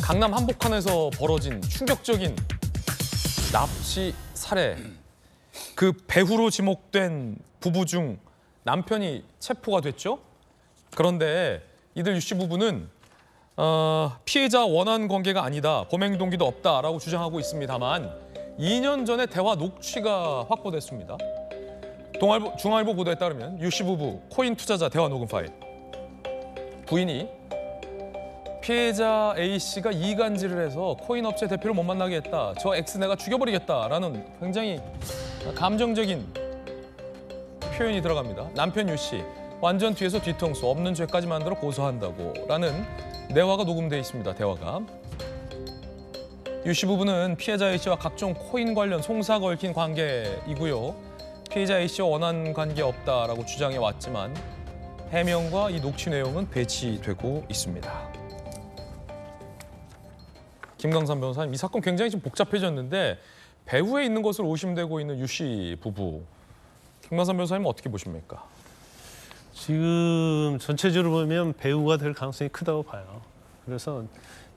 강남 한복판에서 벌어진 충격적인 납치 살해. 그 배후로 지목된 부부 중 남편이 체포가 됐죠. 그런데 이들 유 씨 부부는 피해자 원한 관계가 아니다, 범행 동기도 없다라고 주장하고 있습니다만 2년 전에 대화 녹취가 확보됐습니다. 중앙일보 보도에 따르면 유 씨 부부 코인 투자자 대화 녹음 파일. 부인이 피해자 A 씨가 이간질을 해서 코인 업체 대표를 못 만나게 했다. 저 X 내가 죽여버리겠다라는 굉장히 감정적인 표현이 들어갑니다. 남편 유 씨 완전 뒤에서 뒤통수 없는 죄까지 만들어 고소한다고라는 대화가 녹음돼 있습니다. 대화가. 유 씨 부부는 피해자 A 씨와 각종 코인 관련 송사가 얽힌 관계이고요. 피해자 A 씨와 원한 관계 없다라고 주장해 왔지만 해명과 이 녹취 내용은 배치되고 있습니다. 김강산 변호사님, 이 사건 굉장히 좀 복잡해졌는데 배후에 있는 것으로 의심되고 있는 유 씨 부부. 김강산 변호사님은 어떻게 보십니까? 지금 전체적으로 보면 배후가 될 가능성이 크다고 봐요. 그래서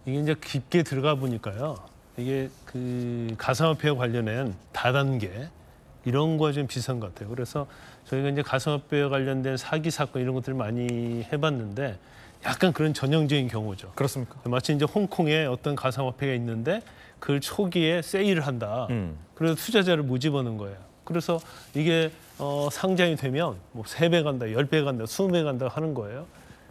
이게 이제 깊게 들어가 보니까요. 이게 그 가상화폐와 관련된 다단계 이런 거와 좀 비슷한 것 같아요. 그래서 저희가 이제 가상화폐와 관련된 사기 사건 이런 것들을 많이 해봤는데 약간 그런 전형적인 경우죠. 그렇습니까? 마치 이제 홍콩에 어떤 가상화폐가 있는데 그걸 초기에 세일을 한다. 그래서 투자자를 모집하는 거예요. 그래서 이게 상장이 되면 뭐 3배 간다, 10배 간다, 20배 간다 하는 거예요.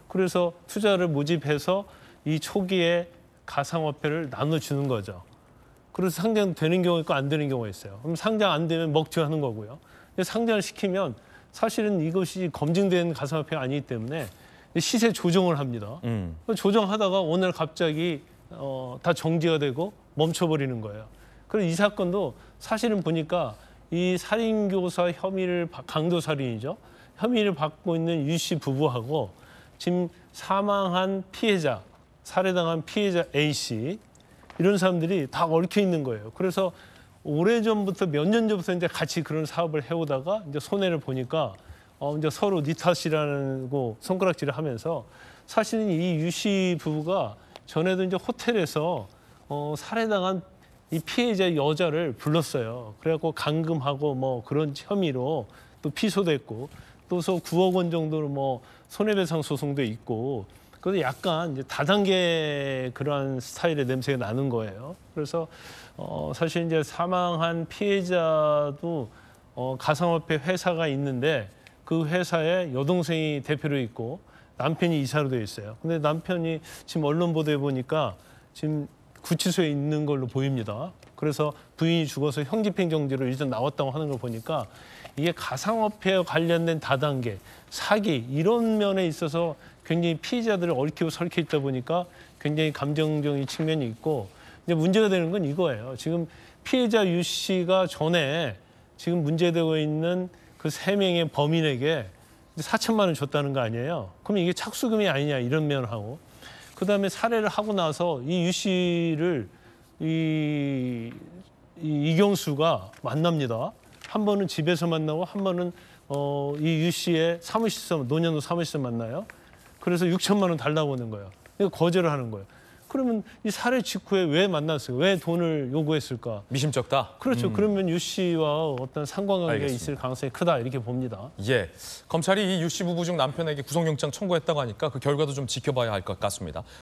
그래서 투자를 모집해서 이 초기에 가상화폐를 나눠주는 거죠. 그래서 상장되는 경우가 있고 안 되는 경우가 있어요. 그럼 상장 안 되면 먹튀하는 거고요. 근데 상장을 시키면 사실은 이것이 검증된 가상화폐가 아니기 때문에 시세 조정을 합니다. 조정하다가 어느 날 갑자기 다 정지가 되고 멈춰버리는 거예요. 그래서 이 사건도 사실은 보니까 이 살인교사 혐의를 강도살인이죠. 혐의를 받고 있는 유 씨 부부하고 지금 사망한 피해자, 살해당한 피해자 A 씨 이런 사람들이 다 얽혀 있는 거예요. 그래서 오래전부터 몇 년 전부터 이제 같이 그런 사업을 해오다가 이제 손해를 보니까 이제 서로 니 탓이라고 손가락질을 하면서 사실은 이 유 씨 부부가 전에도 이제 호텔에서 살해당한 이 피해자 여자를 불렀어요. 그래갖고 감금하고 뭐 그런 혐의로 또 피소됐고 또서 9억 원 정도로 뭐 손해배상 소송도 있고 그래서 약간 이제 다단계 그러한 스타일의 냄새가 나는 거예요. 그래서 사실 이제 사망한 피해자도 가상화폐 회사가 있는데 그 회사에 여동생이 대표로 있고 남편이 이사로 되어 있어요. 근데 남편이 지금 언론 보도에 보니까 지금 구치소에 있는 걸로 보입니다. 그래서 부인이 죽어서 형집행정지로 일단 나왔다고 하는 걸 보니까 이게 가상화폐와 관련된 다단계, 사기 이런 면에 있어서 굉장히 피해자들을 얽히고 설켜 있다 보니까 굉장히 감정적인 측면이 있고 이제 문제가 되는 건 이거예요. 지금 피해자 유 씨가 전에 지금 문제되고 있는 그 3명의 범인에게 4천만 원 줬다는 거 아니에요. 그럼 이게 착수금이 아니냐 이런 면하고 그다음에 살해를 하고 나서 이 유 씨를 이경수가 만납니다. 한 번은 집에서 만나고 한 번은 이 유 씨의 사무실에서 노년도 사무실에서 만나요. 그래서 6천만 원 달라고 하는 거예요. 거절을 하는 거예요. 그러면 이 살해 직후에 왜 만났을까? 왜 돈을 요구했을까? 미심쩍다. 그렇죠. 그러면 유 씨와 어떤 상관관계가 알겠습니다. 있을 가능성이 크다 이렇게 봅니다. 예, 검찰이 이 유 씨 부부 중 남편에게 구속영장 청구했다고 하니까 그 결과도 좀 지켜봐야 할 것 같습니다.